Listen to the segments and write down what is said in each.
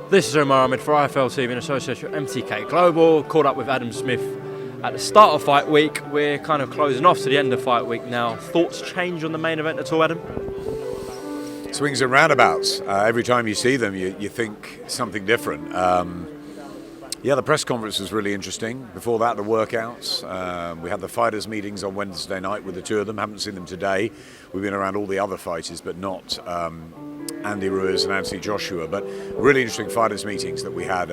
This is AHMED for IFL TV in association with MTK Global. Caught up with Adam Smith at the start of fight week. We're kind of closing off to the end of fight week now. Thoughts change on the main event at all, Adam? Swings and roundabouts. Every time you see them, you think something different. Yeah, the press conference was really interesting. Before that, the workouts. We had the fighters' meetings on Wednesday night with the two of them. Haven't seen them today. We've been around all the other fighters, but not Andy Ruiz and Anthony Joshua. But really interesting fighters' meetings that we had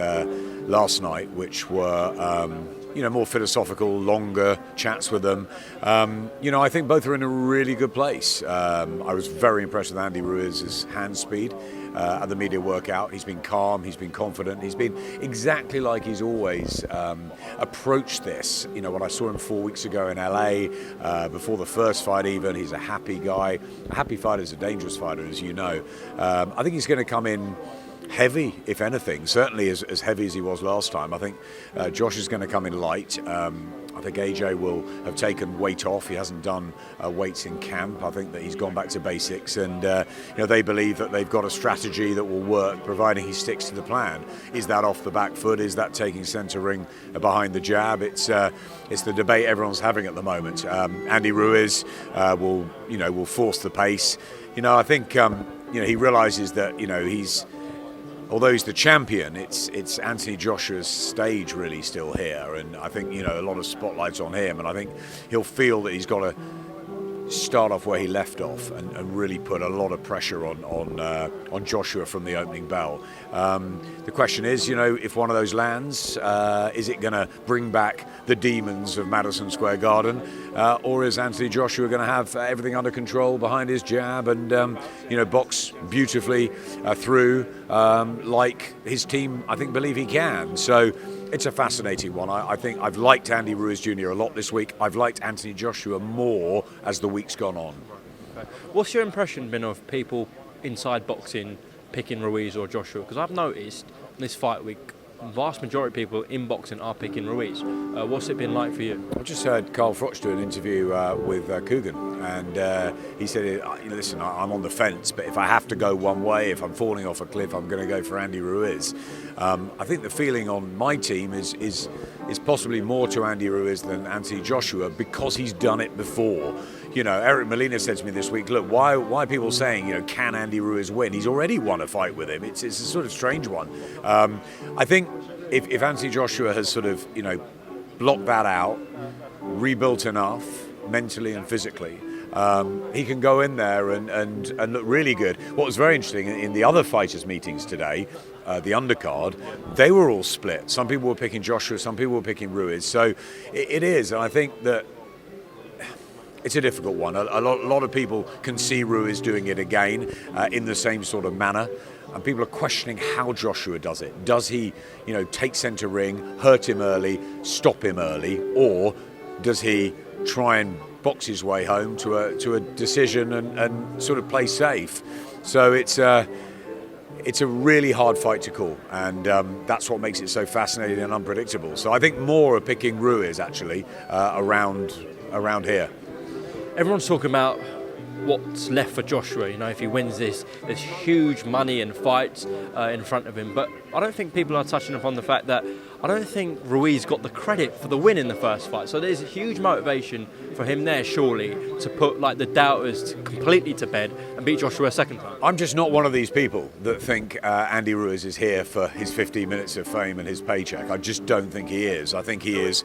last night, which were more philosophical, longer chats with them. I think both are in a really good place. I was very impressed with Andy Ruiz's hand speed at the media workout. He's been calm, he's been confident, he's been exactly like he's always approached this. You know, when I saw him 4 weeks ago in LA, before the first fight even, he's a happy guy. A happy fighter is a dangerous fighter, as you know. I think he's going to come in heavy, if anything, certainly as heavy as he was last time. I think Josh is going to come in light. I think AJ will have taken weight off. He hasn't done weights in camp. I think that he's gone back to basics, and they believe that they've got a strategy that will work, providing he sticks to the plan. Is that off the back foot? Is that taking centre ring behind the jab? It's the debate everyone's having at the moment. Andy Ruiz will force the pace. I think he realises that although he's the champion, it's Anthony Joshua's stage really still here, and I think a lot of spotlights on him, and I think he'll feel that he's got to start off where he left off and really put a lot of pressure on Joshua from the opening bell. The question is, if one of those lands, is it going to bring back the demons of Madison Square Garden, or is Anthony Joshua going to have everything under control behind his jab and box beautifully through like his team I think believe he can. So it's a fascinating one. I think I've liked Andy Ruiz Jr. a lot this week. I've liked Anthony Joshua more as the week's gone on. Okay. What's your impression been of people inside boxing picking Ruiz or Joshua? Because I've noticed this fight week, the vast majority of people in boxing are picking Ruiz. What's it been like for you? I just heard Carl Froch do an interview with Coogan, and he said, listen, I'm on the fence, but if I have to go one way, if I'm falling off a cliff, I'm going to go for Andy Ruiz. I think the feeling on my team is possibly more to Andy Ruiz than Anthony Joshua because he's done it before. Eric Molina said to me this week, look, why are people saying, can Andy Ruiz win? He's already won a fight with him. It's a sort of strange one. I think if Anthony Joshua has sort of, blocked that out, rebuilt enough mentally and physically, he can go in there and look really good. What was very interesting in the other fighters' meetings today, the undercard, they were all split. Some people were picking Joshua, some people were picking Ruiz. So it is, and I think that it's a difficult one. A lot of people can see Ruiz doing it again in the same sort of manner. And people are questioning how Joshua does it. Does he, take centre ring, hurt him early, stop him early, or does he try and box his way home to a decision and sort of play safe? So it's a really hard fight to call, and that's what makes it so fascinating and unpredictable. So I think more are picking Ruiz actually around here. Everyone's talking about what's left for Joshua. If he wins this, there's huge money and fights in front of him. But I don't think people are touching upon the fact that I don't think Ruiz got the credit for the win in the first fight. So there's a huge motivation for him there, surely, to put the doubters completely to bed and beat Joshua a second time. I'm just not one of these people that think Andy Ruiz is here for his 15 minutes of fame and his paycheck. I just don't think he is. I think he is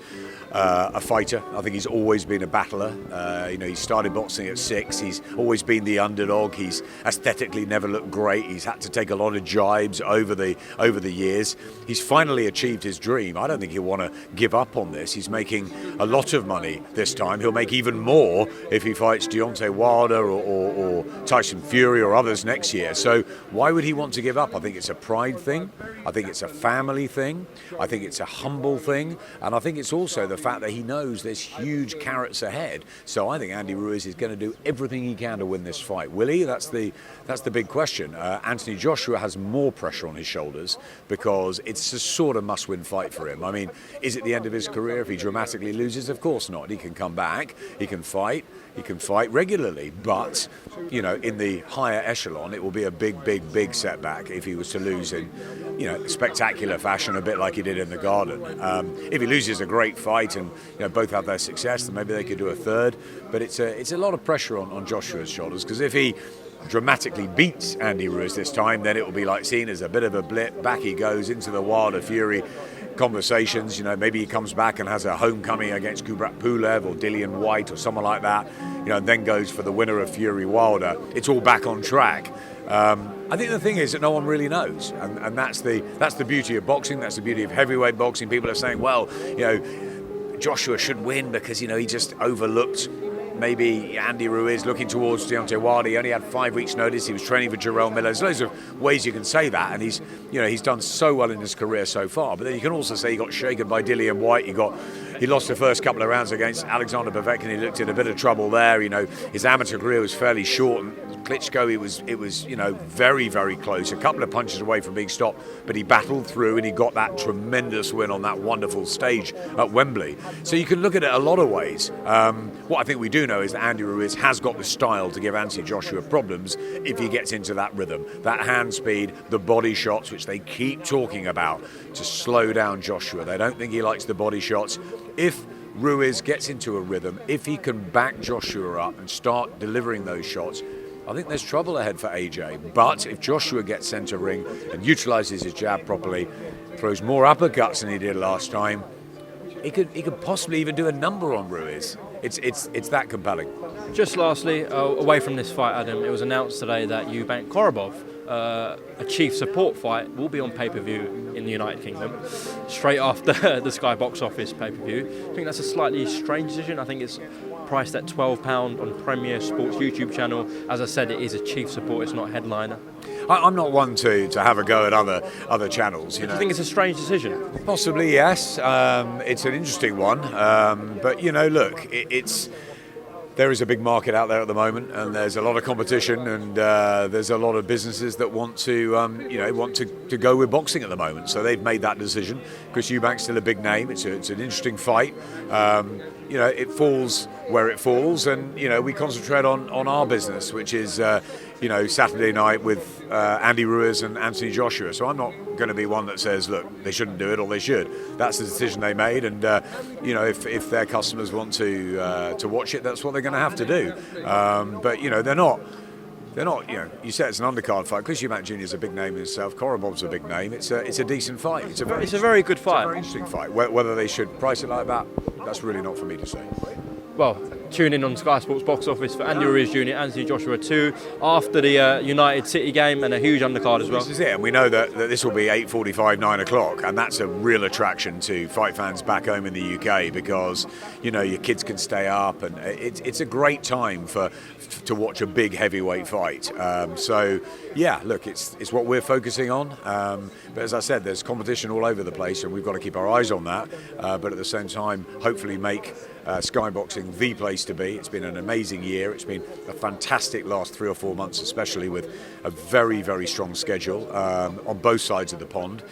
a fighter. I think he's always been a battler. He started boxing at 6. He's always been the underdog. He's aesthetically never looked great. He's had to take a lot of jibes over the years. He's finally achieved his dream. I don't think he'll want to give up on this. He's making a lot of money this time. He'll make even more if he fights Deontay Wilder or Tyson Fury or others next year. So why would he want to give up? I think it's a pride thing. I think it's a family thing. I think it's a humble thing. And I think it's also the fact that he knows there's huge carrots ahead. So I think Andy Ruiz is going to do everything he can to win this fight. Will he? That's the big question. Anthony Joshua has more pressure on his shoulders because it's a sort of must-win fight for him. I mean, is it the end of his career if he dramatically loses? Of course not. He can come back, he can fight, he can fight regularly. But, you know, in the higher echelon, it will be a big setback if he was to lose in, you know, spectacular fashion, a bit like he did in the Garden. If he loses a great fight and, you know, both have their success, then maybe they could do a third. But it's a lot of pressure on Joshua's shoulders, because if he dramatically beats Andy Ruiz this time, then it will be like seen as a bit of a blip. Back he goes into the Wilder Fury conversations. You know, maybe he comes back and has a homecoming against Kubrat Pulev or Dillian White or someone like that, you know, and then goes for the winner of Fury Wilder. It's all back on track. I think the thing is that no one really knows, and that's the beauty of boxing. That's the beauty of heavyweight boxing. People are saying, well, you know, Joshua should win because, you know, he just overlooked maybe Andy Ruiz, looking towards Deontay Wilder. He only had 5 weeks' notice. He was training for Jarrell Miller. There's loads of ways you can say that, and he's done so well in his career so far. But then you can also say he got shaken by Dillian White. He lost the first couple of rounds against Alexander Povetkin. He looked in a bit of trouble there. You know, his amateur career was fairly short. And Klitschko, it was you know, very close. A couple of punches away from being stopped, but he battled through and he got that tremendous win on that wonderful stage at Wembley. So you can look at it a lot of ways. What I think we do know is that Andy Ruiz has got the style to give Anthony Joshua problems if he gets into that rhythm, that hand speed, the body shots, which they keep talking about to slow down Joshua. They don't think he likes the body shots. If Ruiz gets into a rhythm, if he can back Joshua up and start delivering those shots, I think there's trouble ahead for AJ. But if Joshua gets centre ring and utilises his jab properly, throws more uppercuts than he did last time, he could possibly even do a number on Ruiz. It's that compelling. Just lastly, away from this fight, Adam, it was announced today that Eubank-Korobov, a chief support fight, will be on pay-per-view in the United Kingdom, straight after the Sky box office pay-per-view. I think that's a slightly strange decision. I think it's priced at £12 on Premier Sports YouTube channel. As I said, it is a chief support, it's not headliner. I'm not one to have a go at other channels. Do you think it's a strange decision? Possibly, yes. It's an interesting one. But, you know, look, there is a big market out there at the moment, and there's a lot of competition, and there's a lot of businesses that want to go with boxing at the moment. So they've made that decision. Chris Eubank's still a big name. It's an interesting fight. You know, it falls where it falls, and, you know, we concentrate on our business, which is you know, Saturday night with Andy Ruiz and Anthony Joshua. So I'm not going to be one that says, look, they shouldn't do it or they should. That's the decision they made, and you know, if their customers want to watch it, that's what they're going to have to do. But, you know, they're not. You know, you said it's an undercard fight. Chris Eubank Jr. is a big name in himself. Korobov's a big name. It's a decent fight. It's a very good fight. It's a very interesting fight. Whether they should price it like that, that's really not for me to say. Well, tune in on Sky Sports box office for Andy Ruiz Jr., Anthony Joshua 2, after the United City game, and a huge undercard as well. This is it, and we know that this will be 8:45, 9 o'clock, and that's a real attraction to fight fans back home in the UK, because, you know, your kids can stay up, and it's a great time to watch a big heavyweight fight. So, yeah, look, it's what we're focusing on. But as I said, there's competition all over the place, and we've got to keep our eyes on that. But at the same time, hopefully make Sky Boxing the place to be. It's been an amazing year. It's been a fantastic last 3 or 4 months, especially with a very strong schedule on both sides of the pond.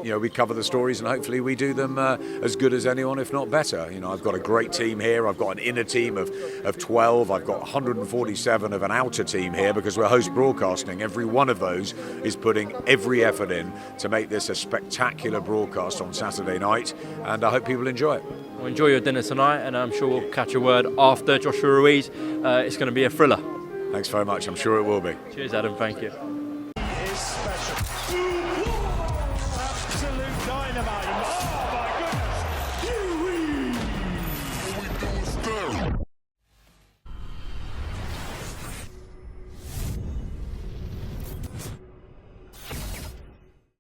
You know, we cover the stories, and hopefully we do them as good as anyone, if not better. You know, I've got a great team here. I've got an inner team of 12. I've got 147 of an outer team here, because we're host broadcasting. Every one of those is putting every effort in to make this a spectacular broadcast on Saturday night, and I hope people enjoy it. Well, enjoy your dinner tonight, and I'm sure we'll catch a word after Joshua Ruiz. It's going to be a thriller. Thanks very much. I'm sure it will be. Cheers, Adam. Thank you. Is special. Absolute dynamite. Oh my goodness.